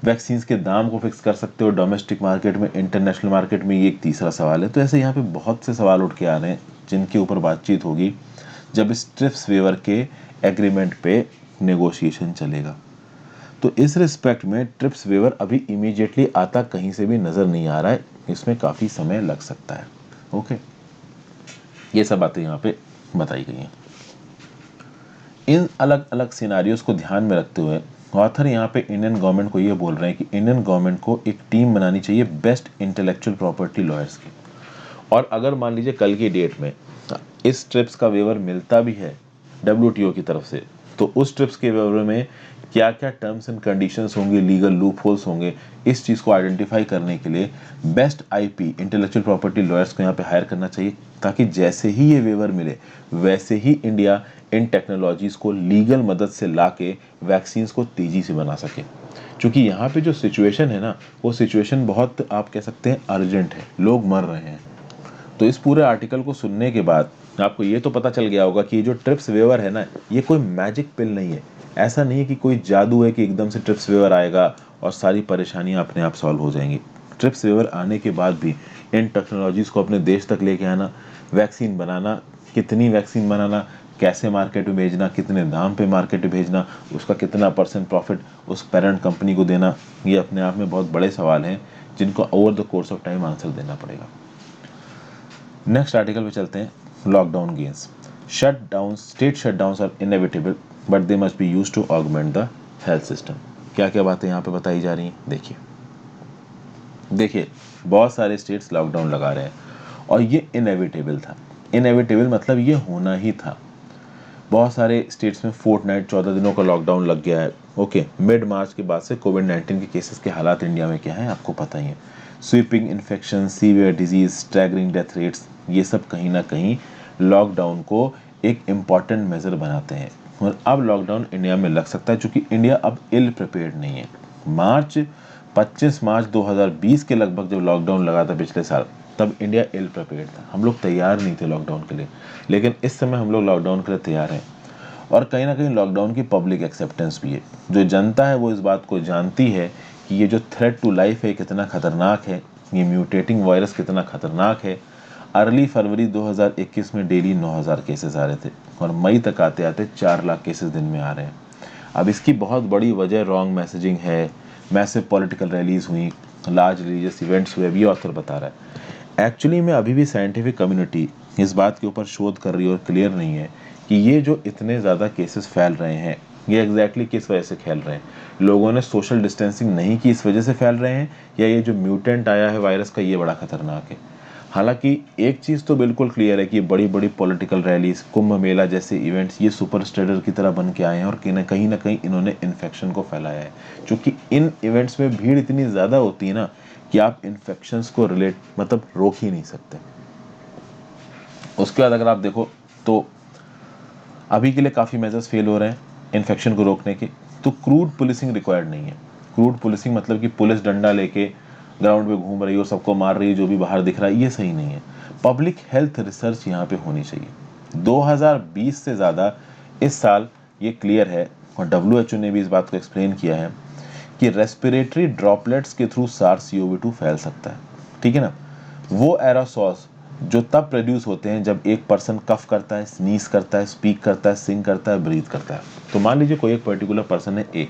वैक्सीन के दाम को फिक्स कर सकते हो डोमेस्टिक मार्केट में, इंटरनेशनल मार्केट में, ये एक तीसरा सवाल है। तो ऐसे यहाँ पे बहुत से सवाल उठ के आ रहे हैं जिनके ऊपर बातचीत होगी जब इस ट्रिप्स वेवर के एग्रीमेंट पे नेगोशिएशन चलेगा। तो इस रिस्पेक्ट में ट्रिप्स वेवर अभी इमीडिएटली आता कहीं से भी नज़र नहीं आ रहा है, इसमें काफ़ी समय लग सकता है। ओके, ये सब बातें यहाँ पे बताई गई हैं। इन अलग अलग सिनारियोज को ध्यान में रखते हुए ऑथर यहाँ पे इंडियन गवर्नमेंट को ये बोल रहे हैं कि इंडियन गवर्नमेंट को एक टीम बनानी चाहिए बेस्ट इंटेलेक्चुअल प्रॉपर्टी लॉयर्स की। और अगर मान लीजिए कल की डेट में इस ट्रिप्स का वेवर मिलता भी है डब्ल्यूटीओ की तरफ से, तो उस ट्रिप्स के वेवर में क्या क्या टर्म्स एंड कंडीशंस होंगे, लीगल लूप होल्स होंगे, इस चीज़ को आइडेंटिफाई करने के लिए best IP intellectual property lawyers को यहाँ पे हायर करना चाहिए, ताकि जैसे ही ये वेवर मिले वैसे ही इंडिया इन टेक्नोलॉजीज़ को लीगल मदद से ला के वैक्सीन को तेज़ी से बना सके। क्योंकि यहाँ पे जो सिचुएशन है ना, वो सिचुएशन बहुत आप कह सकते हैं अर्जेंट है, लोग मर रहे हैं। तो इस पूरे आर्टिकल को सुनने के बाद आपको ये तो पता चल गया होगा कि ये जो ट्रिप्स वेवर है ना, ये कोई मैजिक पिल नहीं है। ऐसा नहीं है कि कोई जादू है कि एकदम से ट्रिप्स वेवर आएगा और सारी परेशानियां अपने आप सॉल्व हो जाएंगी। ट्रिप्स वेवर आने के बाद भी इन टेक्नोलॉजीज़ को अपने देश तक लेके आना, वैक्सीन बनाना, कितनी वैक्सीन बनाना, कैसे मार्केट में भेजना, कितने दाम पे मार्केट में भेजना, उसका कितना % प्रॉफिट उस पेरेंट कंपनी को देना, ये अपने आप में बहुत बड़े सवाल हैं जिनको over the course of time answer देना पड़ेगा। नेक्स्ट आर्टिकल पे चलते हैं। Lockdown gains, shutdown, state shutdowns are inevitable but they must be used to augment the health system. क्या क्या बातें यहाँ पे बताई जा रही हैं, देखिए बहुत सारे स्टेट्स लॉकडाउन लगा रहे हैं और ये इनएविटेबल था। इनएविटेबल मतलब ये होना ही था। बहुत सारे स्टेट्स में फोर्टनाइट 14 दिनों का लॉकडाउन लग गया है। ओके, मिड मार्च के बाद से कोविड-19 के केसेस के हालात इंडिया में क्या है आपको पता ही है। Sweeping infection, severe disease, staggering death rates, ये सब कहीं ना कहीं लॉकडाउन को एक इम्पॉर्टेंट मेजर बनाते हैं। और अब लॉकडाउन इंडिया में लग सकता है क्योंकि इंडिया अब इल प्रिपेयर्ड नहीं है। 25 मार्च 2020 के लगभग जब लॉकडाउन लगा था पिछले साल, तब इंडिया इल प्रिपेयर्ड था, हम लोग तैयार नहीं थे लॉकडाउन के लिए। लेकिन इस समय हम लोग लॉकडाउन के लिए तैयार हैं। और कहीं ना कहीं लॉकडाउन की पब्लिक एक्सेप्टेंस भी है। जो जनता है वो इस बात को जानती है कि ये जो थ्रेट टू लाइफ है कितना खतरनाक है, ये म्यूटेटिंग वायरस कितना खतरनाक है। अर्ली फरवरी 2021 में डेली 9000 केसेस आ रहे थे और मई तक आते आते 4 लाख केसेस दिन में आ रहे हैं। अब इसकी बहुत बड़ी वजह रॉन्ग मैसेजिंग है, मैसिव पॉलिटिकल रैलीज हुई, लार्ज रिलीजियस इवेंट्स हुए, भी ऑथर बता रहा है। एक्चुअली में अभी भी साइंटिफिक कम्युनिटी इस बात के ऊपर शोध कर रही है और क्लियर नहीं है कि ये जो इतने ज़्यादा केसेस फैल रहे हैं ये एग्जैक्टली किस वजह से फैल रहे हैं। लोगों ने सोशल डिस्टेंसिंग नहीं की इस वजह से फैल रहे हैं, या ये जो म्यूटेंट आया है वायरस का ये बड़ा खतरनाक है। हालांकि एक चीज़ तो बिल्कुल क्लियर है कि बड़ी बड़ी पॉलिटिकल रैलीज, कुंभ मेला जैसे इवेंट्स ये सुपर स्प्रेडर की तरह बन के आए हैं और कहीं ना कहीं इन्होंने इन्फेक्शन को फैलाया है। क्योंकि इन इवेंट्स में भीड़ इतनी ज़्यादा होती है ना कि आप इन्फेक्शंस को मतलब रोक ही नहीं सकते। उसके बाद अगर आप देखो तो अभी के लिए काफ़ी मेजर्स फेल हो रहे हैं इन्फेक्शन को रोकने के। तो क्रूड पुलिसिंग रिक्वायर्ड नहीं है। क्रूड पुलिसिंग मतलब कि पुलिस डंडा लेके ग्राउंड पे घूम रही है और सबको मार रही है जो भी बाहर दिख रहा है, ये सही नहीं है। पब्लिक हेल्थ रिसर्च यहाँ पे होनी चाहिए। 2020 से ज़्यादा इस साल ये क्लियर है और WHO ने भी इस बात को एक्सप्लेन किया है कि रेस्पिरेटरी ड्रॉपलेट्स के थ्रू SARS-CoV-2 फैल सकता है। ठीक है ना। वो एरोसॉल्स जो तब प्रोड्यूस होते हैं जब एक पर्सन कफ करता है, स्नीज करता है, स्पीक करता है, सिंग करता है, ब्रीथ करता है। तो मान लीजिए कोई एक पर्टिकुलर पर्सन है ए,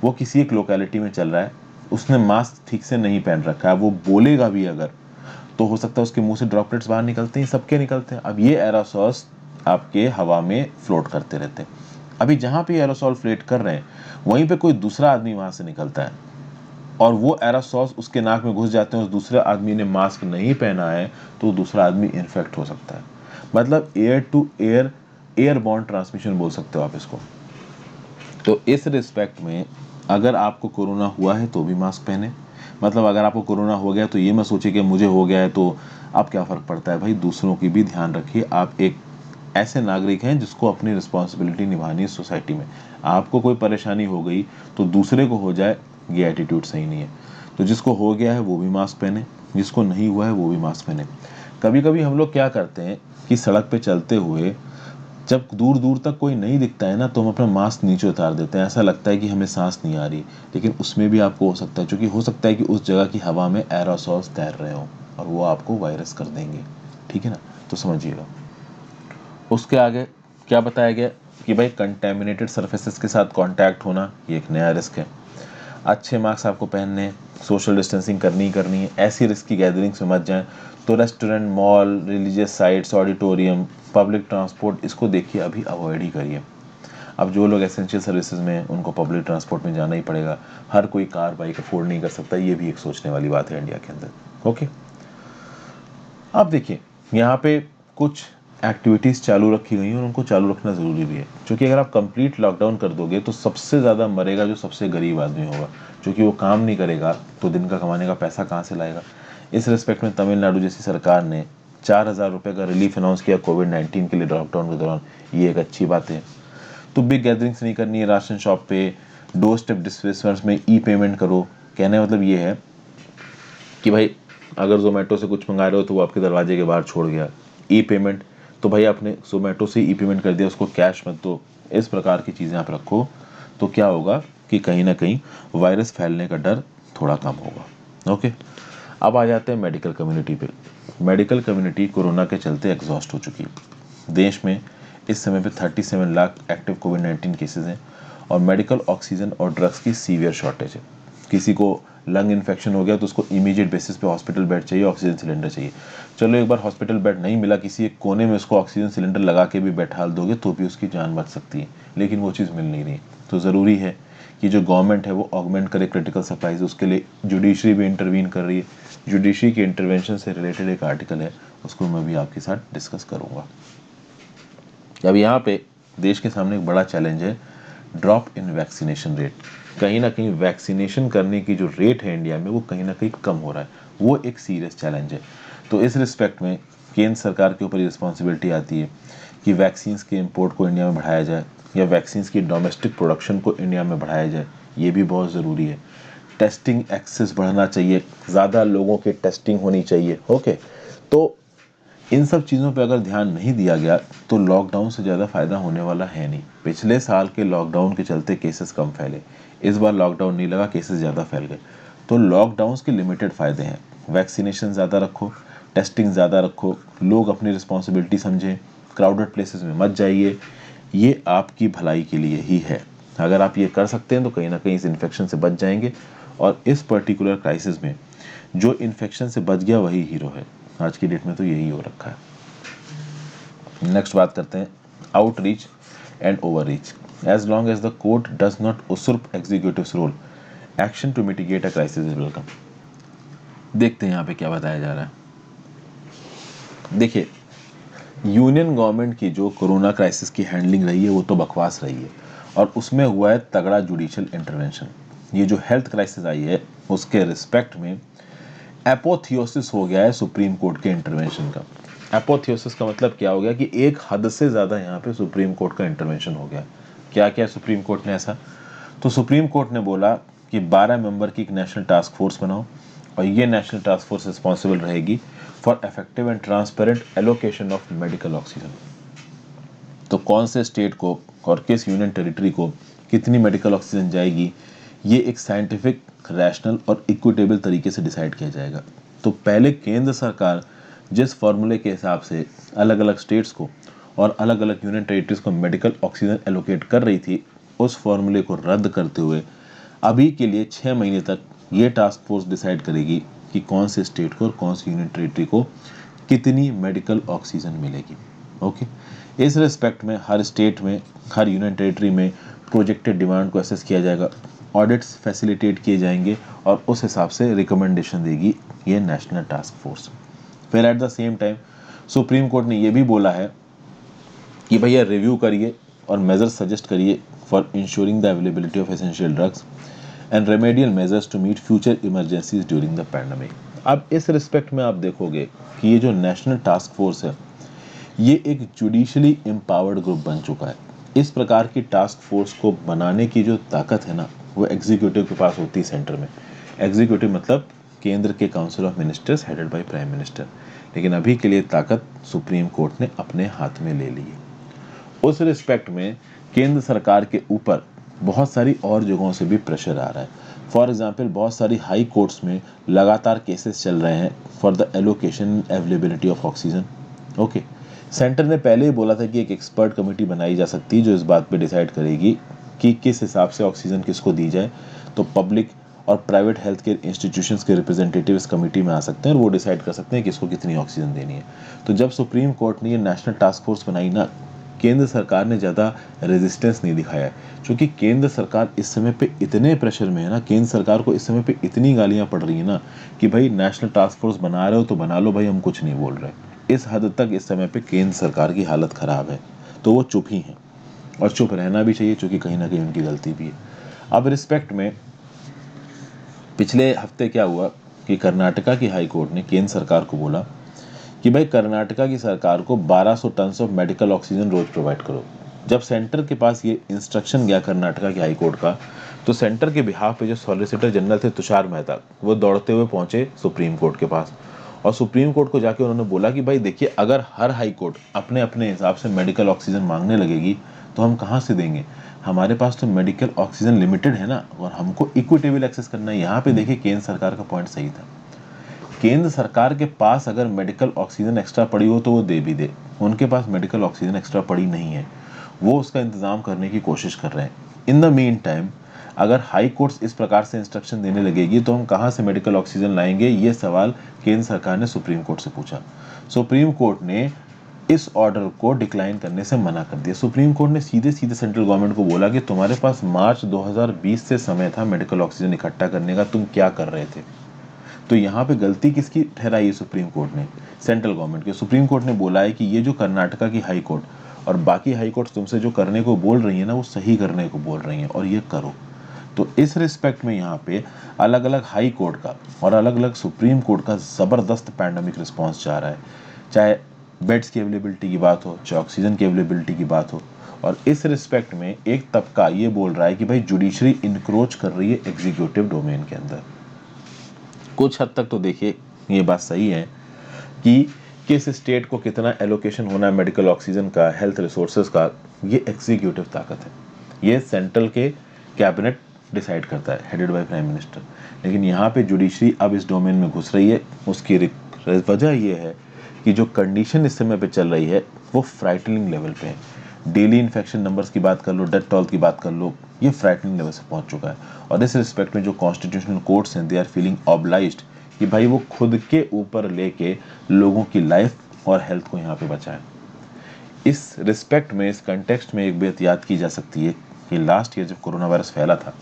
वो किसी एक लोकेलिटी में चल रहा है, उसने मास्क ठीक से नहीं पहन रखा है, वो बोलेगा भी अगर तो हो सकता है उसके मुंह से ड्रॉपलेट्स बाहर निकलते हैं, सबके निकलते हैं। अब ये एरोसॉल्स आपके हवा में फ्लोट करते रहते हैं। अभी जहाँ पे एरोसॉल फ्लोट कर रहे हैं वहीं पे कोई दूसरा आदमी वहाँ से निकलता है और वो एरोसॉल्स उसके नाक में घुस जाते हैं, उस दूसरे आदमी ने मास्क नहीं पहना है तो दूसरा आदमी इन्फेक्ट हो सकता है। मतलब air to air, airborne transmission बोल सकते हो आप इसको। तो इस रिस्पेक्ट में अगर आपको कोरोना हुआ है तो भी मास्क पहने। मतलब अगर आपको कोरोना हो गया तो ये मत सोचिए कि मुझे हो गया है तो अब क्या फ़र्क पड़ता है। भाई दूसरों की भी ध्यान रखिए। आप एक ऐसे नागरिक हैं जिसको अपनी रिस्पॉन्सिबिलिटी निभानी है सोसाइटी में। आपको कोई परेशानी हो गई तो दूसरे को हो जाए, ये एटीट्यूड सही नहीं है। तो जिसको हो गया है वो भी मास्क पहने, जिसको नहीं हुआ है वो भी मास्क पहने। कभी कभी हम लोग क्या करते हैं कि सड़क पे चलते हुए जब दूर दूर तक कोई नहीं दिखता है ना तो हम अपना मास्क नीचे उतार देते हैं। ऐसा लगता है कि हमें सांस नहीं आ रही, लेकिन उसमें भी आपको हो सकता है, क्योंकि हो सकता है कि उस जगह की हवा में एरोसॉल्स तैर रहे हो और वो आपको वायरस कर देंगे। ठीक है ना, तो समझिएगा। उसके आगे क्या बताया गया कि भाई कंटेमिनेटेड सर्फेसेस के साथ कांटेक्ट होना ये एक नया रिस्क है। अच्छे मास्क आपको पहनने हैं, सोशल डिस्टेंसिंग करनी ही करनी है, ऐसी रिस्क की गैदरिंग्स में मत जाएं। तो restaurant, mall, religious sites, auditorium, public transport, इसको देखिए अभी अवॉइड ही करिए। अब जो लोग एसेंशियल सर्विसेज में हैं उनको पब्लिक ट्रांसपोर्ट में जाना ही पड़ेगा। हर कोई कार बाइक अफोर्ड नहीं कर सकता, ये भी एक सोचने वाली बात है इंडिया के अंदर। ओके, अब देखिए यहाँ पे कुछ एक्टिविटीज़ चालू रखी गई हैं और उनको चालू रखना ज़रूरी भी है, क्योंकि अगर आप कंप्लीट लॉकडाउन कर दोगे तो सबसे ज़्यादा मरेगा जो सबसे गरीब आदमी होगा, क्योंकि वो काम नहीं करेगा तो दिन का कमाने का पैसा कहाँ से लाएगा। इस रिस्पेक्ट में तमिलनाडु जैसी सरकार ने 4,000 रुपये का रिलीफ अनाउंस किया कोविड-19 के लिए लॉकडाउन के दौरान। ये एक अच्छी बात है। तो बिग गैदरिंग्स नहीं करनी है, राशन शॉप पे, डोर स्टेप डिस्पेंसर्स में ई पेमेंट करो। कहने का मतलब ये है कि भाई अगर जोमेटो से कुछ मंगा रहे हो तो वो आपके दरवाजे के बाहर छोड़ गया। ई पेमेंट, तो भाई आपने जोमेटो से ई पेमेंट कर दिया, उसको कैश मत दो। इस प्रकार की चीज़ें आप रखो तो क्या होगा कि कहीं ना कहीं वायरस फैलने का डर थोड़ा कम होगा। ओके, अब आ जाते हैं मेडिकल कम्युनिटी पे। मेडिकल कम्युनिटी कोरोना के चलते एग्जॉस्ट हो चुकी है। देश में इस समय पे 37 लाख एक्टिव कोविड-19 केसेस हैं और मेडिकल ऑक्सीजन और ड्रग्स की सीवियर शॉर्टेज है। किसी को लंग इन्फेक्शन हो गया तो उसको इमीडिएट बेसिस पे हॉस्पिटल बेड चाहिए, ऑक्सीजन सिलेंडर चाहिए। चलो एक बार हॉस्पिटल बेड नहीं मिला, किसी एक कोने में उसको ऑक्सीजन सिलेंडर लगा के भी बैठा दोगे तो भी उसकी जान बच सकती है, लेकिन वो चीज़ मिल नहीं रही। तो ज़रूरी है कि जो गवर्नमेंट है वो ऑगमेंट करे क्रिटिकल सप्लाईज। उसके लिए जुडिशरी भी इंटरवीन कर रही है। जुडिशरी के इंटरवेंशन से रिलेटेड एक आर्टिकल है, उसको मैं भी आपके साथ डिस्कस करूँगा। अब यहाँ पे देश के सामने एक बड़ा चैलेंज है, ड्रॉप इन वैक्सीनेशन रेट। कहीं ना कहीं वैक्सीनेशन करने की जो रेट है इंडिया में वो कहीं ना कहीं कम हो रहा है, वो एक सीरियस चैलेंज है। तो इस रिस्पेक्ट में केंद्र सरकार के ऊपर रिस्पॉन्सिबिलिटी आती है कि वैक्सीन्स के इंपोर्ट को इंडिया में बढ़ाया जाए या वैक्सीन्स की डोमेस्टिक प्रोडक्शन को इंडिया में बढ़ाया जाए, ये भी बहुत ज़रूरी है। टेस्टिंग एक्सेस बढ़ना चाहिए, ज़्यादा लोगों की टेस्टिंग होनी चाहिए। ओके, तो इन सब चीज़ों पे अगर ध्यान नहीं दिया गया तो लॉकडाउन से ज़्यादा फ़ायदा होने वाला है नहीं। पिछले साल के लॉकडाउन के चलते केसेस कम फैले, इस बार लॉकडाउन नहीं लगा, केसेस ज़्यादा फैल गए। तो लॉकडाउन के लिमिटेड फ़ायदे हैं। वैक्सीनेशन ज़्यादा रखो, टेस्टिंग ज़्यादा रखो, लोग अपनी रिस्पॉन्सिबिलिटी समझें, क्राउडेड प्लेसेस में मत जाइए, ये आपकी भलाई के लिए ही है। अगर आप ये कर सकते हैं तो कहीं ना कहीं इस इन्फेक्शन से बच जाएंगे। और इस पर्टिकुलर क्राइसिस में जो इन्फेक्शन से बच गया वही हीरो है। आज की डेट में तो यही हो रखा है। नेक्स्ट बात करते हैं outreach and overreach. As long as the court does not usurp executive's role, action to mitigate a crisis is welcome. देखते हैं यहाँ पे क्या बताया जा रहा है। देखिए, यूनियन गवर्नमेंट की जो कोरोना क्राइसिस की हैंडलिंग रही है वो तो बकवास रही है और उसमें हुआ है तगड़ा जुडिशियल इंटरवेंशन। ये जो हेल्थ क्राइसिस आई है उसके रिस्पेक्ट में एपोथियोसिस हो गया है सुप्रीम कोर्ट के इंटरवेंशन का। एपोथियोसिस का मतलब क्या हो गया कि एक हद से ज़्यादा यहाँ पे सुप्रीम कोर्ट का इंटरवेंशन हो गया। क्या क्या सुप्रीम कोर्ट ने ऐसा, तो सुप्रीम कोर्ट ने बोला कि 12 मेंबर की एक नेशनल टास्क फोर्स बनाओ और ये नेशनल टास्क फोर्स रिस्पॉन्सिबल रहेगी for effective and transparent allocation of medical oxygen. तो कौन से स्टेट को और किस यूनियन टेरिटरी को कितनी मेडिकल ऑक्सीजन जाएगी, ये एक साइंटिफिक, रैशनल और इक्विटेबल तरीके से डिसाइड किया जाएगा। तो पहले केंद्र सरकार जिस फॉर्मूले के हिसाब से अलग अलग स्टेट्स को और अलग अलग यूनियन टेरिटरीज को मेडिकल ऑक्सीजन एलोकेट कर रही थी, उस फॉर्मूले को रद्द करते हुए अभी के लिए 6 महीने तक ये टास्क फोर्स डिसाइड करेगी कि कौन से स्टेट को और कौन सी यूनियन टेरिटरी को कितनी मेडिकल ऑक्सीजन मिलेगी। ओके, इस रिस्पेक्ट में हर स्टेट में, हर यूनियन टेरिटरी में प्रोजेक्टेड डिमांड को असेस किया जाएगा, ऑडिट्स फैसिलिटेट किए जाएंगे और उस हिसाब से रिकमेंडेशन देगी ये नेशनल टास्क फोर्स। फिर at the same time supreme court ने ये भी बोला है कि भैया रिव्यू करिए और मेजर्स सजेस्ट करिए for ensuring the availability of essential drugs and remedial measures to meet future emergencies during the pandemic. अब इस रिस्पेक्ट में आप देखोगे कि ये जो नेशनल टास्क फोर्स है ये एक जुडिशली एम्पावर्ड ग्रुप बन चुका है। इस प्रकार की टास्क फोर्स को बनाने की जो ताकत है ना वो एग्जीक्यूटिव के पास होती है सेंटर में। एग्जीक्यूटिव मतलब केंद्र के council of ministers headed by prime minister, लेकिन अभी के लिए ताकत सुप्रीम कोर्ट ने अपने हाथ में ले ली है। उस रिस्पेक्ट में केंद्र सरकार के ऊपर बहुत सारी और जगहों से भी प्रेशर आ रहा है। फॉर एग्जाम्पल बहुत सारी हाई कोर्ट्स में लगातार केसेस चल रहे हैं for the allocation availability of oxygen. Okay, centre ने पहले ही बोला था कि एक एक्सपर्ट कमेटी बनाई जा सकती है जो इस बात पे डिसाइड करेगी कि किस हिसाब से ऑक्सीजन किसको दी जाए। तो पब्लिक और प्राइवेट हेल्थ केयर इंस्टीट्यूशंस के रिप्रेजेंटेटिव इस कमेटी में आ सकते हैं और वो डिसाइड कर सकते हैं कि किसको कितनी ऑक्सीजन देनी है। तो जब सुप्रीम कोर्ट ने ये नेशनल टास्क फोर्स बनाई ना, केंद्र सरकार ने ज़्यादा रेजिस्टेंस नहीं दिखाया, क्योंकि केंद्र सरकार इस समय पे इतने प्रेशर में है ना, केंद्र सरकार को इस समय पे इतनी गालियां पड़ रही है ना कि भाई नेशनल टास्क फोर्स बना रहे हो तो बना लो भाई, हम कुछ नहीं बोल रहे। इस हद तक इस समय पे केंद्र सरकार की हालत खराब है, तो वो चुप ही हैं और चुप रहना भी चाहिए, क्योंकि कहीं ना कहीं उनकी गलती भी है। अब रिस्पेक्ट में पिछले हफ्ते क्या हुआ कि कर्नाटका की हाई कोर्ट ने केंद्र सरकार को बोला कि भाई कर्नाटका की सरकार को 1200 टन ऑफ मेडिकल ऑक्सीजन रोज प्रोवाइड करो। जब सेंटर के पास ये इंस्ट्रक्शन गया कर्नाटका की हाई कोर्ट का, तो सेंटर के बिहाफ पे जो सॉलिसिटर जनरल थे तुषार मेहता, वो दौड़ते हुए पहुंचे सुप्रीम कोर्ट के पास और सुप्रीम कोर्ट को जाके उन्होंने बोला कि भाई देखिए, अगर हर हाई कोर्ट अपने अपने हिसाब से मेडिकल ऑक्सीजन मांगने लगेगी तो हम कहाँ से देंगे। हमारे पास तो मेडिकल ऑक्सीजन लिमिटेड है ना, और हमको इक्विटेबल एक्सेस करना है। यहाँ पे देखिए केंद्र सरकार का पॉइंट सही था। केंद्र सरकार के पास अगर मेडिकल ऑक्सीजन एक्स्ट्रा पड़ी हो तो वो दे भी दे, उनके पास मेडिकल ऑक्सीजन एक्स्ट्रा पड़ी नहीं है, वो उसका इंतजाम करने की कोशिश कर रहे हैं। इन द मीन टाइम अगर हाई कोर्ट्स इस प्रकार से इंस्ट्रक्शन देने लगेगी तो हम कहाँ से मेडिकल ऑक्सीजन लाएंगे, ये सवाल केंद्र सरकार ने सुप्रीम कोर्ट से पूछा। सुप्रीम कोर्ट ने इस ऑर्डर को डिक्लाइन करने से मना कर दिया। सुप्रीम कोर्ट ने सीधे सीधे सेंट्रल गवर्नमेंट को बोला कि तुम्हारे पास मार्च 2020 से समय था मेडिकल ऑक्सीजन इकट्ठा करने का, तुम क्या कर रहे थे। तो यहाँ पे गलती किसकी ठहराई है सुप्रीम कोर्ट ने? सेंट्रल गवर्नमेंट के। सुप्रीम कोर्ट ने बोला है कि ये जो कर्नाटका की हाई कोर्ट और बाकी हाई कोर्ट तुमसे जो करने को बोल रही है ना, वो सही करने को बोल रही हैं और ये करो। तो इस रिस्पेक्ट में यहाँ पे अलग अलग हाई कोर्ट का और अलग अलग सुप्रीम कोर्ट का ज़बरदस्त पैंडमिक रिस्पॉन्स जा रहा है, चाहे बेड्स की अवेलेबिलिटी की बात हो, चाहे ऑक्सीजन की अवेलेबिलिटी की बात हो। और इस रिस्पेक्ट में एक तबका ये बोल रहा है कि भाई जुडिशरी इंक्रोच कर रही है एग्जीक्यूटिव डोमेन के अंदर। कुछ हद तक तो देखिए ये बात सही है कि किस स्टेट को कितना एलोकेशन होना है मेडिकल ऑक्सीजन का, हेल्थ रिसोर्सेज का, ये एग्जीक्यूटिव ताकत है, ये सेंट्रल के कैबिनेट डिसाइड करता है हेडेड बाय प्राइम मिनिस्टर। लेकिन यहाँ पे जुडिशरी अब इस डोमेन में घुस रही है। उसकी वजह ये है कि जो कंडीशन इस समय पे चल रही है वो फ्राइटनिंग लेवल पे है। डेली इन्फेक्शन नंबर्स की बात कर लो, डेथ टोल की बात कर लो, ये फ्राइटनिंग लेवल से पहुंच चुका है। और इस रिस्पेक्ट में जो कॉन्स्टिट्यूशनल कोर्ट्स हैं, दे आर फीलिंग ऑब्लाइज्ड कि भाई वो खुद के ऊपर लेके लोगों की लाइफ और हेल्थ को यहाँ पे बचाएं। इस रिस्पेक्ट में, इस कंटेक्स्ट में एक बात याद की जा सकती है कि लास्ट ईयर जब कोरोना वायरस फैला था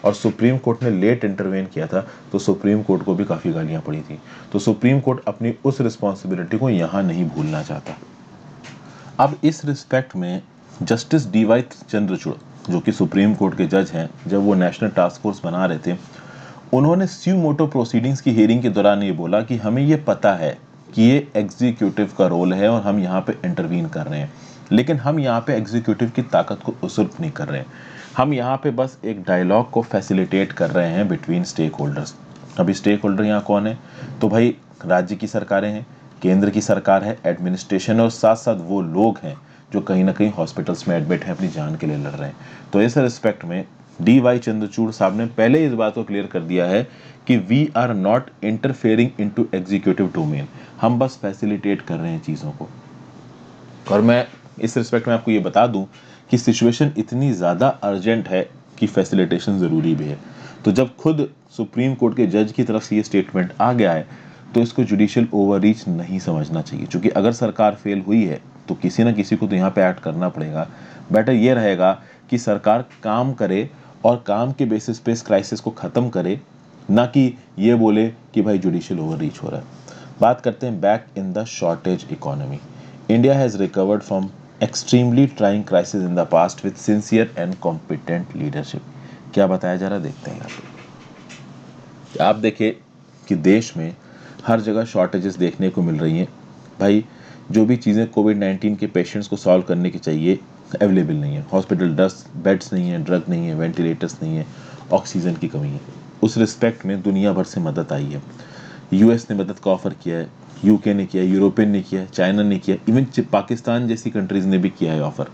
और सुप्रीम कोर्ट ने लेट इंटरवेन किया था, तो सुप्रीम कोर्ट को भी काफ़ी गालियाँ पड़ी थी। तो सुप्रीम कोर्ट अपनी उस रिस्पॉन्सिबिलिटी को यहाँ नहीं भूलना चाहता। अब इस रिस्पेक्ट में जस्टिस डी.वाई. चंद्रचूड़, जो कि सुप्रीम कोर्ट के जज हैं, जब वो नेशनल टास्क फोर्स बना रहे थे, उन्होंने स्यू मोटो प्रोसीडिंग्स की हियरिंग के दौरान ये बोला कि हमें ये पता है कि ये एग्जीक्यूटिव का रोल है और हम यहाँ पे इंटरवीन कर रहे हैं, लेकिन हम यहाँ पे एग्जीक्यूटिव की ताकत को उसुर्प नहीं कर रहे हैं। हम यहाँ पे बस एक डायलॉग को फैसिलिटेट कर रहे हैं बिटवीन स्टेक होल्डर्स। अभी स्टेक होल्डर यहाँ कौन है? तो भाई राज्य की सरकारें हैं, केंद्र की सरकार है, एडमिनिस्ट्रेशन, और साथ साथ वो लोग हैं जो कहीं ना कहीं हॉस्पिटल्स में एडमिट हैं, अपनी जान के लिए लड़ रहे हैं। तो इस रिस्पेक्ट में डी.वाई. चंद्रचूड़ साहब ने पहले इस बात को क्लियर कर दिया है कि we are not interfering into executive domain, हम बस फैसिलिटेट कर रहे हैं चीज़ों को। और मैं इस रिस्पेक्ट में आपको ये बता दूं कि सिचुएशन इतनी ज़्यादा अर्जेंट है की फैसिलिटेशन ज़रूरी भी है। तो जब खुद सुप्रीम कोर्ट के जज की तरफ से ये स्टेटमेंट आ गया है तो इसको जुडिशियल ओवररीच नहीं समझना चाहिए, क्योंकि अगर सरकार फेल हुई है तो किसी ना किसी को तो यहाँ पे एक्ट करना पड़ेगा। बेटर ये रहेगा कि सरकार काम करे और काम के बेसिस पे इस क्राइसिस को ख़त्म करे, ना कि ये बोले कि भाई जुडिशियल ओवररीच हो रहा है। बात करते हैं back in the shortage economy. India has recovered from extremely trying crisis in the past with sincere and competent leadership. क्या बताया जा रहा है देखते हैं यहाँ पे। आप देखिए कि देश में हर जगह शॉर्टेजेस देखने को मिल रही हैं। भाई जो भी चीज़ें कोविड-19 के पेशेंट्स को सॉल्व करने की चाहिए अवेलेबल नहीं है। हॉस्पिटल बेड्स नहीं है, ड्रग नहीं है, वेंटिलेटर्स नहीं है, ऑक्सीजन की कमी है। उस रिस्पेक्ट में दुनिया भर से मदद आई है। यूएस ने मदद का ऑफर किया है, यूके ने किया, यूरोपियन ने किया, चाइना ने किया, इवन पाकिस्तान जैसी कंट्रीज ने भी किया है ऑफर।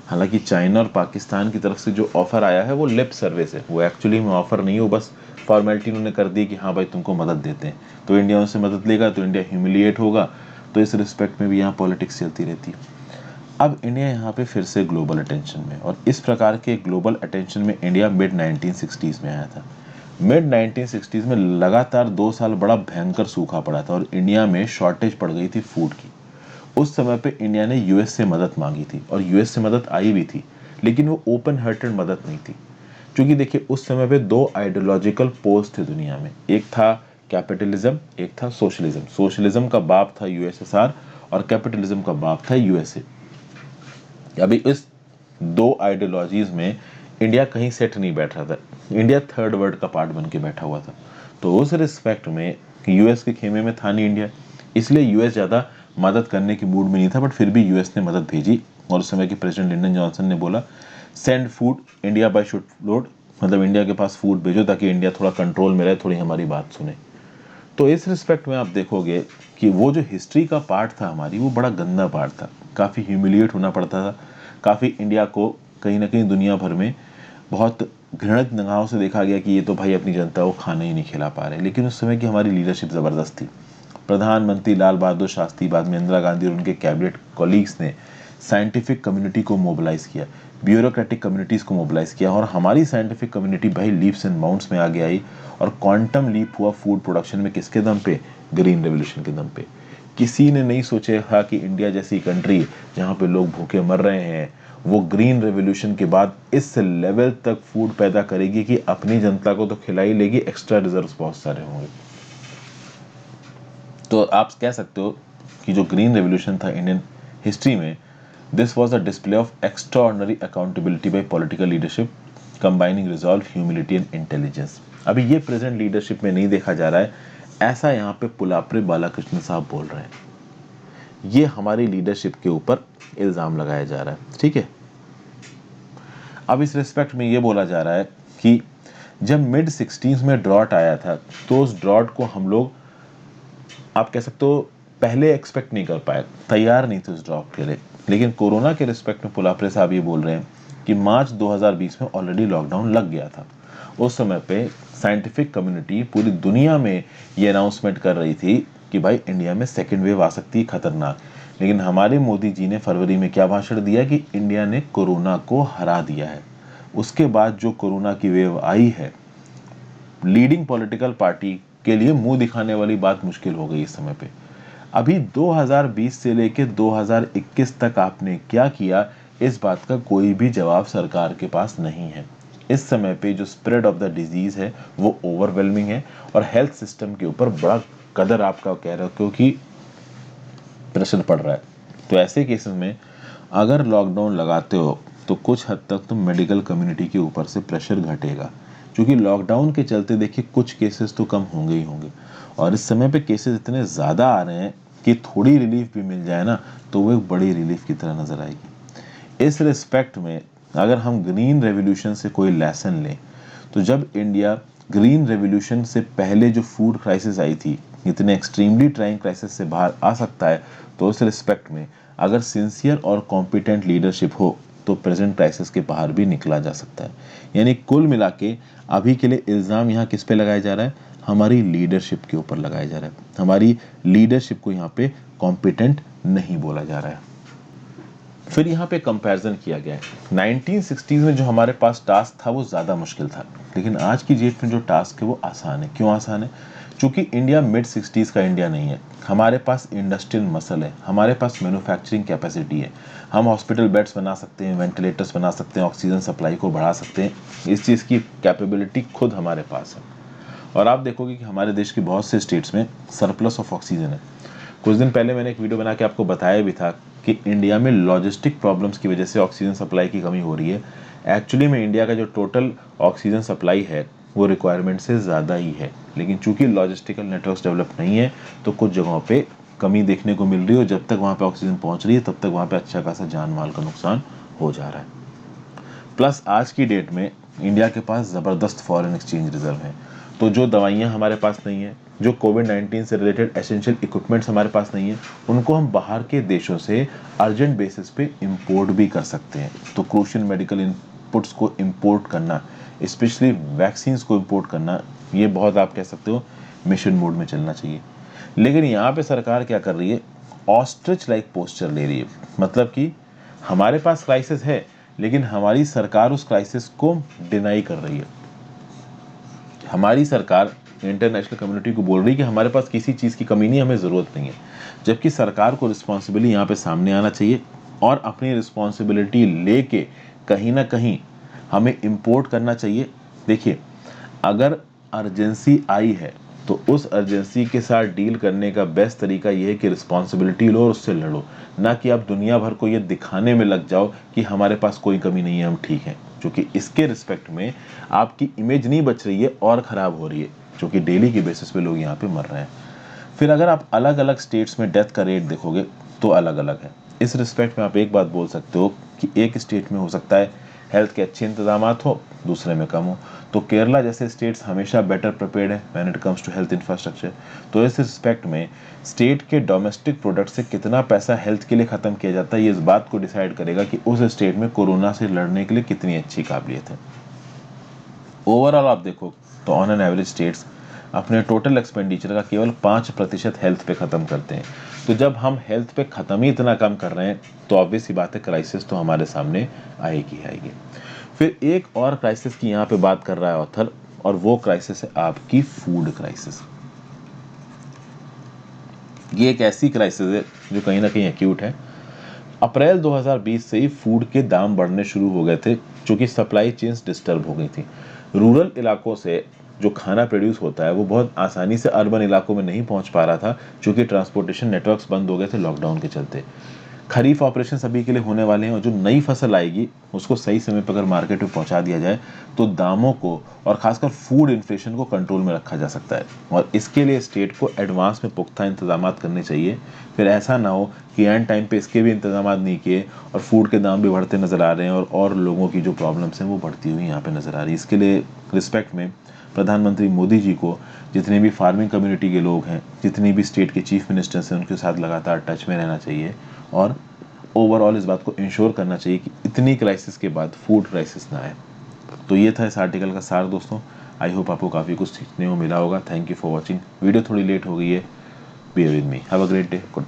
हालांकि चाइना और पाकिस्तान की तरफ से जो ऑफर आया है वो लिप सर्विस है, वो एक्चुअली में ऑफर नहीं है, वो बस फॉर्मेलिटी उन्होंने कर दी कि हाँ भाई तुमको मदद देते हैं। तो इंडिया उनसे मदद लेगा तो इंडिया ह्यूमिलिएट होगा। तो इस रिस्पेक्ट में भी यहाँ पॉलिटिक्स चलती रहती है। अब इंडिया यहाँ पे फिर से ग्लोबल अटेंशन में, और इस प्रकार के ग्लोबल अटेंशन में इंडिया मिड 1960s में आया था। मिड 1960s में लगातार 2 साल बड़ा भयंकर सूखा पड़ा था और इंडिया में शॉर्टेज पड़ गई थी फूड की। उस समय पे इंडिया ने यूएस से मदद मांगी थी और यूएस से मदद आई भी थी, लेकिन वो ओपन हार्टेड मदद नहीं थी। क्योंकि देखिए उस समय पे दो आइडियोलॉजिकल पोल्स थे दुनिया में, एक था कैपिटलिज्म, एक था सोशलिज्म। सोशलिज्म का बाप था यूएसएसआर और कैपिटलिज्म का बाप था यूएसए। अभी इस दो आइडियोलॉजीज में इंडिया कहीं सेट नहीं बैठ रहा था। इंडिया थर्ड वर्ल्ड का पार्ट बन के बैठा हुआ था। तो उस रिस्पेक्ट में यूएस के खेमे में था नहीं इंडिया, इसलिए यूएस ज़्यादा मदद करने की मूड में नहीं था। बट फिर भी यूएस ने मदद भेजी और उस समय के प्रेसिडेंट लिंडन जॉनसन ने बोला send food India by should load, मतलब इंडिया के पास फूड भेजो ताकि इंडिया थोड़ा कंट्रोल में रहे, थोड़ी हमारी बात सुने। तो इस रिस्पेक्ट में आप देखोगे कि वो जो हिस्ट्री का पार्ट था हमारी, वो बड़ा गंदा पार्ट था। काफ़ी ह्यूमिलिएट होना पड़ता था, काफ़ी इंडिया को कहीं ना कहीं दुनिया भर में बहुत घृणित निगाहों से देखा गया कि ये तो भाई अपनी जनता को खाना ही नहीं खिला पा रहे। लेकिन उस समय की हमारी लीडरशिप ज़बरदस्त थी। प्रधानमंत्री लाल बहादुर शास्त्री, बाद में इंदिरा गांधी और उनके कैबिनेट कॉलीग्स ने साइंटिफिक कम्युनिटी को मोबिलाइज किया, ब्यूरोक्रेटिक कम्युनिटीज़ को मोबिलाइज किया, और हमारी साइंटिफिक कम्युनिटी भाई लीप्स एंड बाउंड्स में आगे आई और क्वांटम लीप हुआ फूड प्रोडक्शन में। किसके दम पे? ग्रीन रेवोल्यूशन के दम पे। किसी ने नहीं सोचा कि इंडिया जैसी कंट्री जहाँ पे लोग भूखे मर रहे हैं, वो ग्रीन रेवोल्यूशन के बाद इस लेवल तक फूड पैदा करेगी कि अपनी जनता को तो खिला ही लेगी, एक्स्ट्रा रिजर्व्स बहुत सारे होंगे। तो आप कह सकते हो कि जो ग्रीन रेवोल्यूशन था इंडियन हिस्ट्री में, this was a display of extraordinary accountability bye political leadership combining resolve, humility and intelligence. अभी ये प्रेजेंट लीडरशिप में नहीं देखा जा रहा है, ऐसा यहाँ पे पुलाप्रे बालाकृष्ण साहब बोल रहे हैं। ये हमारी लीडरशिप के ऊपर इल्ज़ाम लगाया जा रहा है, ठीक है। अब इस रिस्पेक्ट में ये बोला जा रहा है कि जब मिड 60s में ड्रॉट आया था तो उस ड्रॉट को हम लोग, आप कह सकते हो, पहले एक्सपेक्ट नहीं कर पाए, तैयार नहीं थे उस ड्रॉप के लिए। लेकिन कोरोना के रिस्पेक्ट में पुलाप्रे साहब ये बोल रहे हैं कि मार्च 2020 में ऑलरेडी लॉकडाउन लग गया था। उस समय पे साइंटिफिक कम्युनिटी पूरी दुनिया में ये अनाउंसमेंट कर रही थी कि भाई इंडिया में सेकेंड वेव आ सकती है, खतरनाक। लेकिन हमारे मोदी जी ने फरवरी में क्या भाषण दिया कि इंडिया ने कोरोना को हरा दिया है। उसके बाद जो कोरोना की वेव आई है, लीडिंग पॉलिटिकल पार्टी के लिए मुंह दिखाने वाली बात मुश्किल हो गई इस समय पे। अभी 2020 से लेके 2021 तक आपने क्या किया, इस बात का कोई भी जवाब सरकार के पास नहीं है। इस समय पे जो स्प्रेड ऑफ द डिजीज है वो ओवरवेलमिंग है और हेल्थ सिस्टम के ऊपर बड़ा कदर आपका कह रहे हो क्योंकि प्रेशर पड़ रहा है। तो ऐसे केसेस में अगर लॉकडाउन लगाते हो तो कुछ हद तक तो मेडिकल कम्युनिटी के ऊपर से प्रेशर घटेगा, क्योंकि लॉकडाउन के चलते देखिए कुछ केसेस तो कम होंगे ही होंगे। और इस समय पे केसेस इतने ज़्यादा आ रहे हैं कि थोड़ी रिलीफ भी मिल जाए ना तो वो एक बड़ी रिलीफ की तरह नज़र आएगी। इस रिस्पेक्ट में अगर हम ग्रीन रेवोल्यूशन से कोई लेसन लें तो जब इंडिया ग्रीन रेवोल्यूशन से पहले जो फूड क्राइसिस आई थी, इतने एक्सट्रीमली ट्राइंग क्राइसिस से बाहर आ सकता है, तो उस रिस्पेक्ट में अगर सिंसियर और कॉम्पिटेंट लीडरशिप हो तो प्रेजेंट क्राइसिस के बाहर भी निकला जा सकता है। यानी कुल मिला के अभी के लिए इल्ज़ाम यहाँ किस पे लगाया जा रहा है? हमारी लीडरशिप के ऊपर लगाया जा रहा है। हमारी लीडरशिप को यहाँ पे कॉम्पिटेंट नहीं बोला जा रहा है। फिर यहाँ पे कंपैरिजन किया गया है। 1960s में जो हमारे पास टास्क था वो ज़्यादा मुश्किल था, लेकिन आज की डेट में जो टास्क है वो आसान है। क्यों आसान है? क्योंकि इंडिया मिड 60s का इंडिया नहीं है। हमारे पास इंडस्ट्रियल मसल है, हमारे पास मैन्युफैक्चरिंग कैपेसिटी है, हम हॉस्पिटल बेड्स बना सकते हैं, वेंटिलेटर्स बना सकते हैं, ऑक्सीजन सप्लाई को बढ़ा सकते हैं। इस चीज़ की कैपेबिलिटी खुद हमारे पास है। और आप देखोगे कि हमारे देश के बहुत से स्टेट्स में सरप्लस ऑफ ऑक्सीजन है। कुछ दिन पहले मैंने एक वीडियो बना के आपको बताया भी था कि इंडिया में लॉजिस्टिक प्रॉब्लम्स की वजह से ऑक्सीजन सप्लाई की कमी हो रही है। एक्चुअली में इंडिया का जो टोटल ऑक्सीजन सप्लाई है वो रिक्वायरमेंट से ज़्यादा ही है, लेकिन चूंकि लॉजिस्टिकल नेटवर्क डेवलप नहीं है तो कुछ जगहों पे कमी देखने को मिल रही है, और जब तक वहाँ पे ऑक्सीजन पहुँच रही है तब तक वहाँ पे अच्छा खासा जान माल का नुकसान हो जा रहा है। प्लस आज की डेट में इंडिया के पास ज़बरदस्त फॉरेन एक्सचेंज रिजर्व है, तो जो दवाइयाँ हमारे पास नहीं है, जो कोविड-19 से रिलेटेड एसेंशियल इक्विपमेंट्स हमारे पास नहीं है, उनको हम बाहर के देशों से अर्जेंट बेसिस पे इंपोर्ट भी कर सकते हैं। तो क्रूशियल मेडिकल इनपुट्स को इंपोर्ट करना, स्पेशली वैक्सीन्स को इंपोर्ट करना, ये बहुत आप कह सकते हो मिशन मोड में चलना चाहिए। लेकिन यहाँ पे सरकार क्या कर रही है? ऑस्ट्रिच लाइक पोस्चर ले रही है। मतलब कि हमारे पास क्राइसिस है, लेकिन हमारी सरकार उस क्राइसिस को डिनाई कर रही है। हमारी सरकार इंटरनेशनल कम्युनिटी को बोल रही है कि हमारे पास किसी चीज़ की कमी नहीं, हमें ज़रूरत नहीं है। जबकि सरकार को रिस्पॉन्सिबिलिटी यहाँ पे सामने आना चाहिए और अपनी रिस्पॉन्सिबिलिटी लेके कहीं ना कहीं हमें इम्पोर्ट करना चाहिए। देखिए, अगर अर्जेंसी आई है तो उस अर्जेंसी के साथ डील करने का बेस्ट तरीका यह है कि रिस्पॉन्सिबिलिटी लो और उससे लड़ो, ना कि आप दुनिया भर को ये दिखाने में लग जाओ कि हमारे पास कोई कमी नहीं है, हम ठीक हैं। क्योंकि इसके रिस्पेक्ट में आपकी इमेज नहीं बच रही है और ख़राब हो रही है, क्योंकि डेली की बेसिस पे लोग यहाँ पे मर रहे हैं। फिर अगर आप अलग अलग स्टेट्स में डेथ का रेट देखोगे तो अलग अलग है। इस रिस्पेक्ट में आप एक बात बोल सकते हो कि एक स्टेट में हो सकता है हेल्थ के अच्छे इंतजाम हो, दूसरे में कम हो। तो केरला जैसे स्टेट्स हमेशा बेटर प्रिपेयर्ड है when it comes to health infrastructure. तो इस रिस्पेक्ट में स्टेट के डोमेस्टिक प्रोडक्ट से कितना पैसा हेल्थ के लिए खत्म किया जाता है, ये इस बात को डिसाइड करेगा कि उस स्टेट में कोरोना से लड़ने के लिए कितनी अच्छी काबिलियत है। ओवरऑल आप देखो तो ऑन एन एवरेज स्टेट्स अपने टोटल एक्सपेंडिचर का केवल 5% हेल्थ पे ख़त्म करते हैं। तो जब हम हेल्थ पे ख़त्म ही इतना कम कर रहे हैं तो ऑब्वियस ही बात है क्राइसिस तो हमारे सामने आएगी आएगी। फिर एक और क्राइसिस की यहाँ पे बात कर रहा है ऑथर, और वो क्राइसिस है आपकी फूड क्राइसिस। ये एक ऐसी क्राइसिस है जो कहीं ना कहीं एक्यूट है। अप्रैल 2020 से ही फूड के दाम बढ़ने शुरू हो गए थे, क्योंकि सप्लाई चेन्स डिस्टर्ब हो गई थी। रूरल इलाकों से जो खाना प्रोड्यूस होता है वो बहुत आसानी से अर्बन इलाकों में नहीं पहुंच पा रहा था, क्योंकि ट्रांसपोर्टेशन नेटवर्क्स बंद हो गए थे लॉकडाउन के चलते। खरीफ ऑपरेशन सभी के लिए होने वाले हैं, और जो नई फसल आएगी उसको सही समय पर अगर मार्केट में पहुंचा दिया जाए तो दामों को और खासकर फूड इन्फ्लेशन को कंट्रोल में रखा जा सकता है। और इसके लिए स्टेट को एडवांस में पुख्ता इंतजाम करने चाहिए। फिर ऐसा ना हो कि एंड टाइम पे इसके भी इंतजाम नहीं किए और फूड के दाम भी बढ़ते नज़र आ रहे हैं, और लोगों की जो प्रॉब्लम्स हैं वो बढ़ती हुई यहाँ पे नज़र आ रही है। इसके लिए रिस्पेक्ट में प्रधानमंत्री मोदी जी को जितने भी फार्मिंग कम्युनिटी के लोग हैं, जितनी भी स्टेट के चीफ मिनिस्टर्स हैं, उनके साथ लगातार टच में रहना चाहिए और ओवरऑल इस बात को इंश्योर करना चाहिए कि इतनी क्राइसिस के बाद फूड क्राइसिस ना आए। तो ये था इस आर्टिकल का सार दोस्तों। आई होप आपको काफ़ी कुछ सीखने को मिला होगा। Thank you for watching. Video थोड़ी लेट हो गई है, be with me. Have a great day. Good bye.